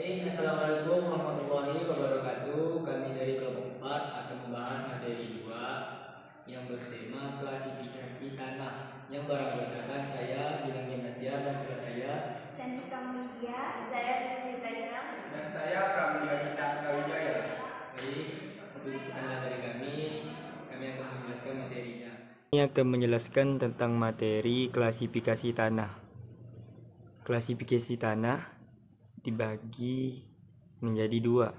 Baik, Assalamualaikum warahmatullahi wabarakatuh. Kami dari kelompok 4 akan membahas materi 2 yang bertema klasifikasi tanah. Yang beranggotakan saya Gilang Gimnastiar dan saudara saya Candika Mulia, Saya Dini Taina. Dan saya Pramudia Cita Wijaya. Baik, untuk ikutan materi kami akan menjelaskan materinya. Ini akan menjelaskan tentang materi klasifikasi tanah. Klasifikasi tanah dibagi menjadi dua.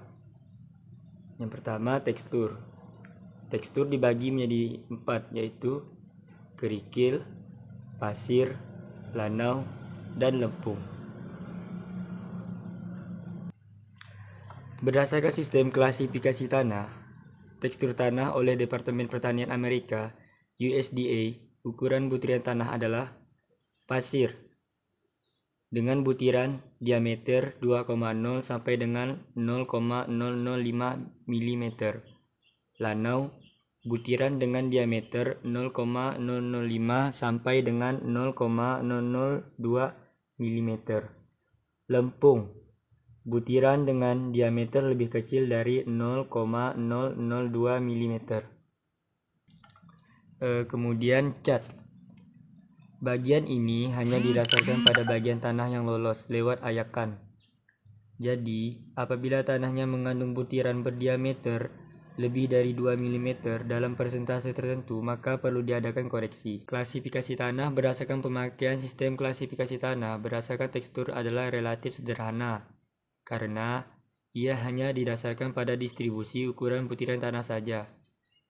Yang pertama tekstur. Tekstur dibagi menjadi 4, yaitu kerikil, pasir, lanau, dan lempung. Berdasarkan sistem klasifikasi tanah, tekstur tanah oleh Departemen Pertanian Amerika USDA, ukuran butiran tanah adalah pasir dengan butiran diameter 2,0 sampai dengan 0,005 mm. Lanau, butiran dengan diameter 0,005 sampai dengan 0,002 mm. Lempung, butiran dengan diameter lebih kecil dari 0,002 mm. Kemudian cat. Bagian ini hanya didasarkan pada bagian tanah yang lolos lewat ayakan. Jadi, apabila tanahnya mengandung butiran berdiameter lebih dari 2 mm dalam persentase tertentu, maka perlu diadakan koreksi. Klasifikasi tanah berdasarkan pemakaian sistem klasifikasi tanah berdasarkan tekstur adalah relatif sederhana, karena ia hanya didasarkan pada distribusi ukuran butiran tanah saja.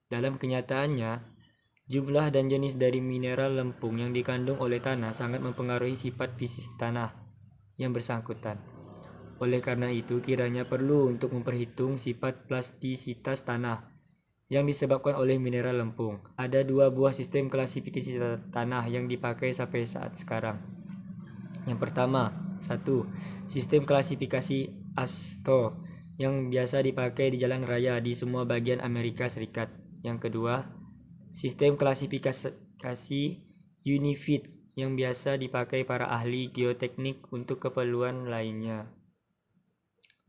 Dalam kenyataannya, jumlah dan jenis dari mineral lempung yang dikandung oleh tanah sangat mempengaruhi sifat fisik tanah yang bersangkutan. Oleh karena itu, kiranya perlu untuk memperhitung sifat plastisitas tanah yang disebabkan oleh mineral lempung. Ada 2 buah sistem klasifikasi tanah yang dipakai sampai saat sekarang. Yang pertama, 1. Sistem klasifikasi ASTO yang biasa dipakai di jalan raya di semua bagian Amerika Serikat. Yang kedua, sistem klasifikasi UNIFID yang biasa dipakai para ahli geoteknik untuk keperluan lainnya.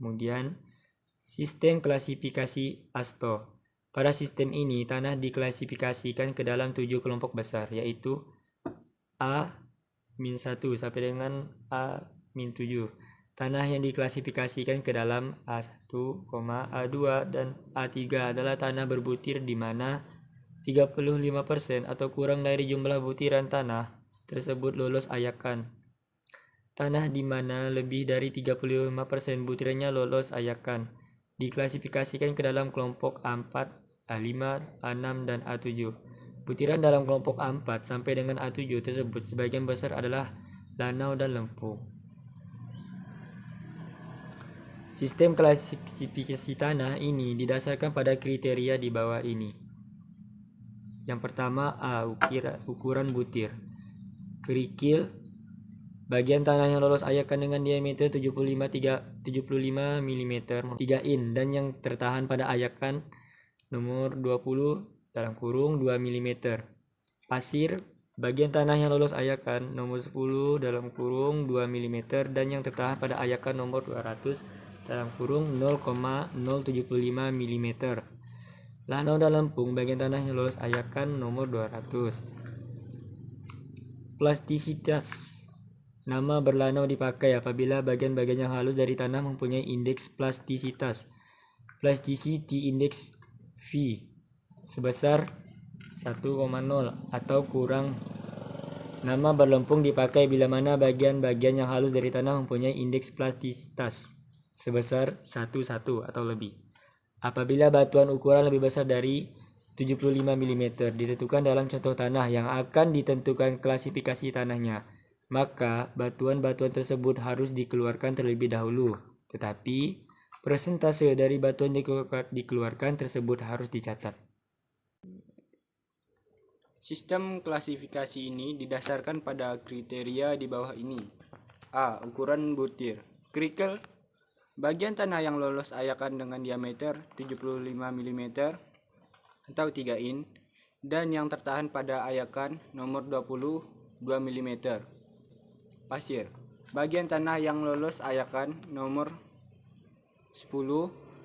Kemudian, sistem klasifikasi ASTO. Pada sistem ini, tanah diklasifikasikan ke dalam 7 kelompok besar, yaitu A-1 sampai dengan A-7. Tanah yang diklasifikasikan ke dalam A1, A2, dan A3 adalah tanah berbutir di mana 35% atau kurang dari jumlah butiran tanah tersebut lolos ayakan. Tanah di mana lebih dari 35% butirannya lolos ayakan diklasifikasikan ke dalam kelompok A4, A5, A6, dan A7. Butiran dalam kelompok A4 sampai dengan A7 tersebut sebagian besar adalah lanau dan lempung. Sistem klasifikasi tanah ini didasarkan pada kriteria di bawah ini. Yang pertama, A. Ukuran butir. Kerikil, bagian tanah yang lolos ayakan dengan diameter 75 mm 3 in dan yang tertahan pada ayakan nomor 20 dalam kurung 2 mm. Pasir, bagian tanah yang lolos ayakan nomor 10 dalam kurung 2 mm dan yang tertahan pada ayakan nomor 200 dalam kurung 0,075 mm. Lanau dan lempung, bagian tanah yang lolos ayakan nomor 200. Plastisitas. Nama berlanau dipakai apabila bagian-bagian yang halus dari tanah mempunyai indeks plastisitas Plasticity Index V sebesar 1,0 atau kurang. Nama berlempung dipakai bila mana bagian-bagian yang halus dari tanah mempunyai indeks plastisitas sebesar 1,1 atau lebih. Apabila batuan ukuran lebih besar dari 75 mm ditentukan dalam contoh tanah yang akan ditentukan klasifikasi tanahnya, maka batuan-batuan tersebut harus dikeluarkan terlebih dahulu. Tetapi persentase dari batuan dikeluarkan tersebut harus dicatat. Sistem klasifikasi ini didasarkan pada kriteria di bawah ini. A. Ukuran butir. Kerikil, bagian tanah yang lolos ayakan dengan diameter 75 mm atau 3 in dan yang tertahan pada ayakan nomor 20 2 mm. Pasir, bagian tanah yang lolos ayakan nomor 10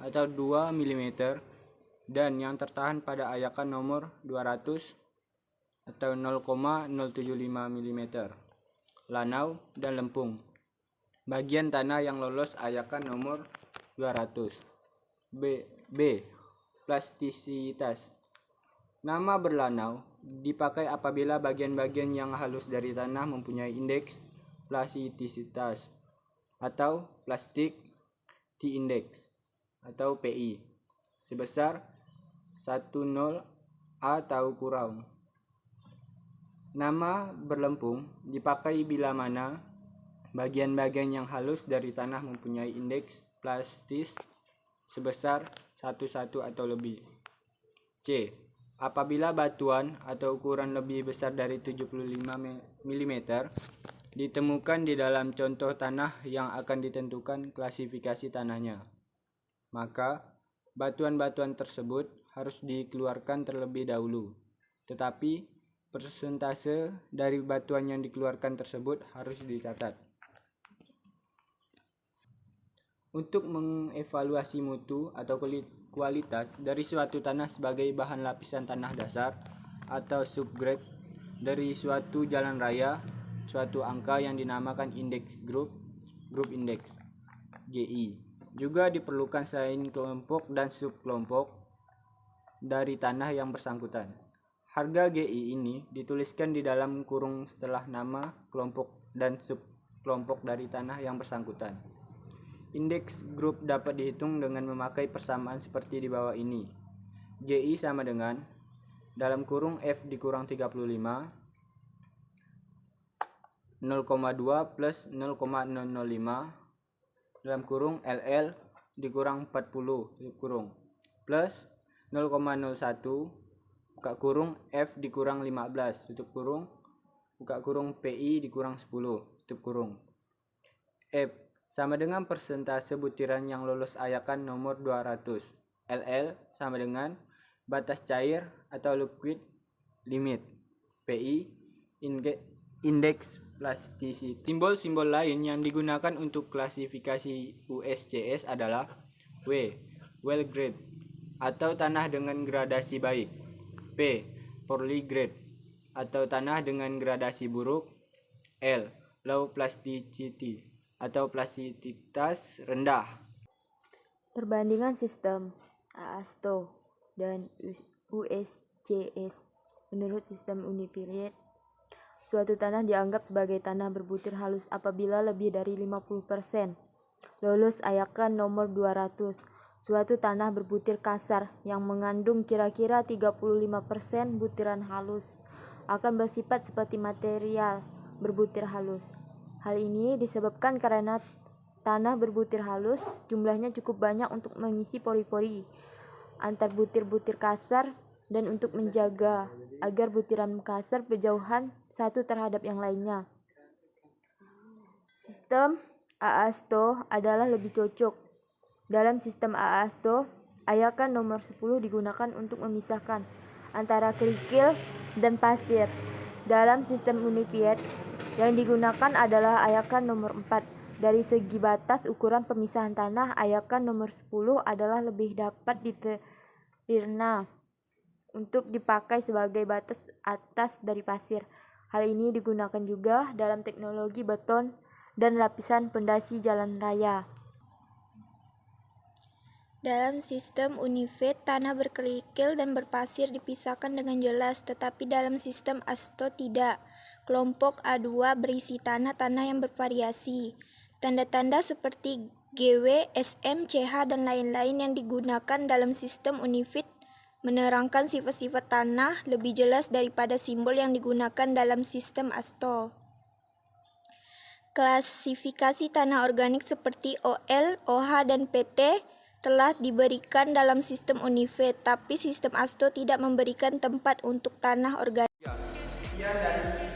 atau 2 mm dan yang tertahan pada ayakan nomor 200 atau 0,075 mm. Lanau dan lempung. Bagian tanah yang lolos ayakan nomor 200. B. Plastisitas. Nama berlanau dipakai apabila bagian-bagian yang halus dari tanah mempunyai indeks plastisitas atau plastic T-index atau PI sebesar 10 atau kurang. Nama berlempung dipakai bila mana bagian-bagian yang halus dari tanah mempunyai indeks plastis sebesar 1 atau lebih. C. Apabila batuan atau ukuran lebih besar dari 75 mm ditemukan di dalam contoh tanah yang akan ditentukan klasifikasi tanahnya, maka batuan-batuan tersebut harus dikeluarkan terlebih dahulu. Tetapi persentase dari batuan yang dikeluarkan tersebut harus dicatat. Untuk mengevaluasi mutu atau kualitas dari suatu tanah sebagai bahan lapisan tanah dasar atau subgrade dari suatu jalan raya, suatu angka yang dinamakan indeks group index GI juga diperlukan selain kelompok dan subkelompok dari tanah yang bersangkutan. Harga GI ini dituliskan di dalam kurung setelah nama kelompok dan subkelompok dari tanah yang bersangkutan. Indeks grup dapat dihitung dengan memakai persamaan seperti di bawah ini. GI sama dengan dalam kurung F dikurang 35 0,2 plus 0,005 dalam kurung LL dikurang 40 kurung plus 0,01 buka kurung F dikurang 15 tutup kurung buka kurung PI dikurang 10 tutup kurung. F sama dengan persentase butiran yang lolos ayakan nomor 200. LL sama dengan batas cair atau liquid limit. PI indeks plasticity. Simbol-simbol lain yang digunakan untuk klasifikasi USCS adalah W. Well grade atau tanah dengan gradasi baik. P. Poorly grade atau tanah dengan gradasi buruk. L. Low plasticity atau plastisitas rendah. Perbandingan sistem AASTO dan USCS. Menurut sistem univariate, suatu tanah dianggap sebagai tanah berbutir halus apabila lebih dari 50% lolos ayakan nomor 200. Suatu tanah berbutir kasar yang mengandung kira-kira 35% butiran halus akan bersifat seperti material berbutir halus. Hal ini disebabkan karena tanah berbutir halus jumlahnya cukup banyak untuk mengisi pori-pori antar butir-butir kasar dan untuk menjaga agar butiran kasar berjauhan satu terhadap yang lainnya. Sistem AASTO adalah lebih cocok. Dalam sistem AASTO, ayakan nomor 10 digunakan untuk memisahkan antara kerikil dan pasir. Dalam sistem univariate, yang digunakan adalah ayakan nomor 4. Dari segi batas ukuran pemisahan tanah, ayakan nomor 10 adalah lebih dapat diterima untuk dipakai sebagai batas atas dari pasir. Hal ini digunakan juga dalam teknologi beton dan lapisan pondasi jalan raya. Dalam sistem univariate, tanah berkerikil dan berpasir dipisahkan dengan jelas, tetapi dalam sistem AASTO tidak. Kelompok A2 berisi tanah-tanah yang bervariasi. Tanda-tanda seperti GW, SM, CH, dan lain-lain yang digunakan dalam sistem univariate menerangkan sifat-sifat tanah lebih jelas daripada simbol yang digunakan dalam sistem AASTO. Klasifikasi tanah organik seperti OL, OH, dan PT telah diberikan dalam sistem univariate, tapi sistem AASTO tidak memberikan tempat untuk tanah organik. Sekian dari